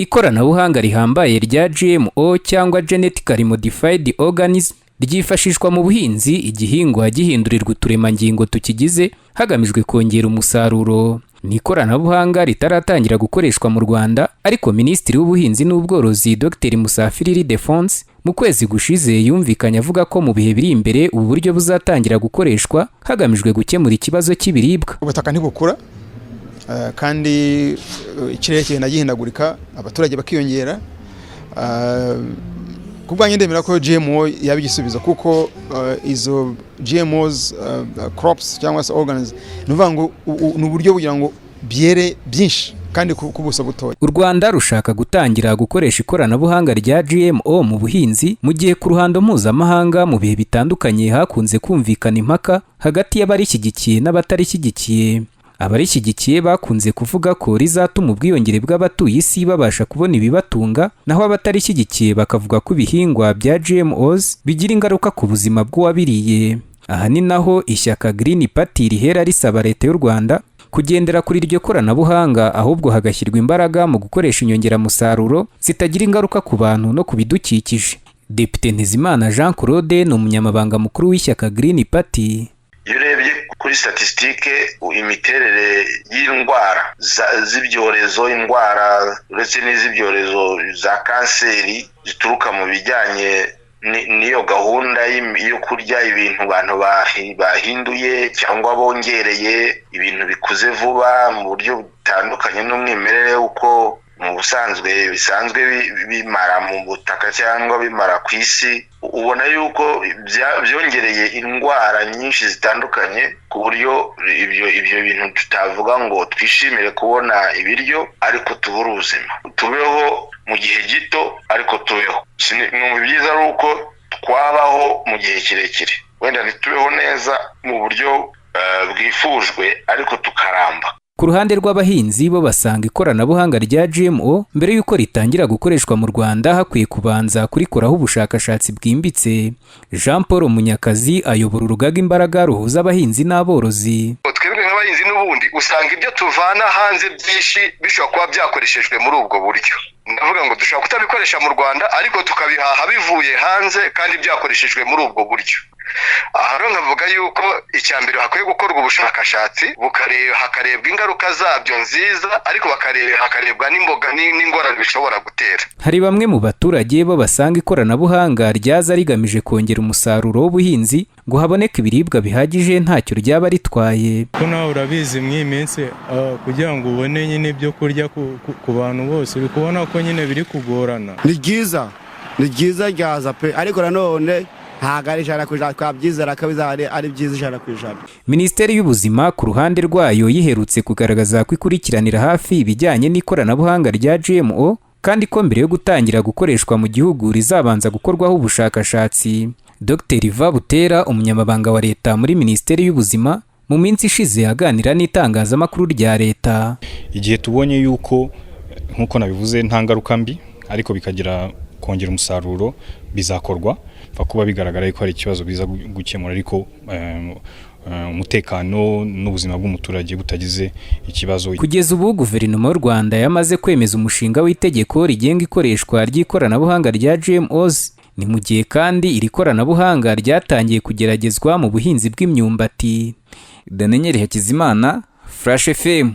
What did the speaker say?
Ikoranabuhanga rihambaye rya GMO cyangwa Genetically Modified Organism ryifashishwa mu buhinzi, igihingwa gihindurirwa uturemangingo tukigize hagamijwe kongera umusaruro. Ni ikoranabuhanga ritaratangira gukoreshwa mu Rwanda, ariko Minisitiri w'Ubuhinzi n'Ubworozi Dr Musafiri Ildefonse mu kwezi gushize yumvikanye avuga ko mu bihe biri imbere ubu buryo buzatangira gukoreshwa hagamijwe gukemura ikibazo cy'ibiribwa. Ubutaka ntibukura kandi ikirere kigenda gihindagurika, abaturage bakiyongera. Kubwanjye ndemera ko GMO yaba igisubizo, kuko izo GMOs crops cyangwa se organisms nuvuga ngo ni uburyo kugira ngo byere byinshi kandi ku buso butoya. U Rwanda rushaka gutangira gukoresha ikoranabuhanga rya GMO mu buhinzi, mu gihe ku ruhando mpuzamahanga mu bihe bitandukanye hakunze kumvikana impaka hagati y'abarishyigikiye n'abatarishyigikiye. Abarishyigikiye bakunze kuvuga ko rizatuma ubwiyongere bw'abatuye isi babasha kubona ibibatunga, naho abatarishyigikiye bakavuga ko ibihingwa bya GMOs bigira ingaruka ku buzima bw'uwabiriye. Aha ni naho ishyaka Green Party rihera risaba leta y'u Rwanda kugendera kuri iryo koranabuhanga, ahubwo hagashyirwa imbaraga mu gukoresha inyongeramusaruro zitagira ingaruka ku bantu no ku bidukikije. Depite Ntezimana Jean Claude ni umunyamabanga mukuru w'ishyaka Green Party. Iyo urebye kuri statistike imiterere y'indwara z'ibyorezo, indwara uretse n'iz'ibyorezo za kanseri zituruka mu bijyanye n'iyo gahunda yo kurya ibintu abantu bahinduye cyangwa bongereye ibintu bikuze vuba mu buryo butandukanye n'umwimerere uko mu busanzwe bisanzwe bimara mu butaka cyangwa bimara ku isi, ubona yuko byongereye indwara nyinshi zitandukanye ku buryo ibyo bintu tutavuga ngo twishimire kubona ibiryo ariko tubura ubuzima, tubeho mu gihe gito ariko tubeho. Mu byiza ari uko twabaho mu gihe kirekire, wenda ntitubeho neza mu buryo bwifujwe ariko tukaramba. Ku ruhande rw'abahinzi bo basanga ikoranabuhanga rya GMO mbere y'uko ritangira gukoreshwa mu Rwanda hakwiye kubanza kurikoraho ubushakashatsi bwimbitse. Jean Paul Munyakazi ayobora urugaga Imbaraga ruhuza abahinzi n'aborozi. Twebwe nk'abahinzi n'ubundi usanga ibyo tuvana hanze byinshi bishobora kuba byakoreshejwe muri ubwo buryo. Ndavuga ngo dushobora kutabikoresha mu Rwanda ariko tukabihaha bivuye hanze kandi byakoreshejwe muri ubwo buryo. Aha rero nkavuga yuko icyambere hakwiye gukorwa ubushakashatsi hakarebwa ingaruka zabyo nziza, ariko hakarebwa n'imboga n'ingorane bishobora gutera. Hari bamwe mu baturage bo basanga ikoranabuhanga ryaza rigamije kongera umusaruro w'ubuhinzi ngo haboneke ibiribwa bihagije ntacyo ryaba ritwaye. Ko nawe urabizi mw'iyi minsi kugira ngo ubone nyine ibyo kurya ku bantu bose uri kubona ko nyine biri kugorana. Ni byiza ryaza pe, ariko nanone twabyizera ko ari byiza 100%. Minisiteri y'Ubuzima ku ruhande rwayo yiherutse kugaragaza ko ikurikiranira hafi ibijyanye n'ikoranabuhanga rya GMO, kandi ko mbere yo gutangira gukoreshwa mu gihugu rizabanza gukorwaho ubushakashatsi. Dr Iva Butera, umunyamabanga wa leta muri Minisiteri y'Ubuzima, mu minsi ishize aganira n'itangazamakuru rya leta. Igihe tubonye yuko nk'uko nabivuze nta ngaruka mbi ariko bikagira kongera umusaruro bizakorwa, kuba bigaragara yuko hari ikibazo biza gukemura, ariko umutekano n'ubuzima bw'umuturage butagize ikibazo. Kugeza ubu guverinoma y'u Rwanda yamaze kwemeza umushinga w'itegeko rigenga ikoreshwa ry'ikoranabuhanga rya GMOs, ni mu gihe kandi iri koranabuhanga ryatangiye kugeragezwa mu buhinzi bw'imyumbati. Daniel Hakizimana, Flash FM.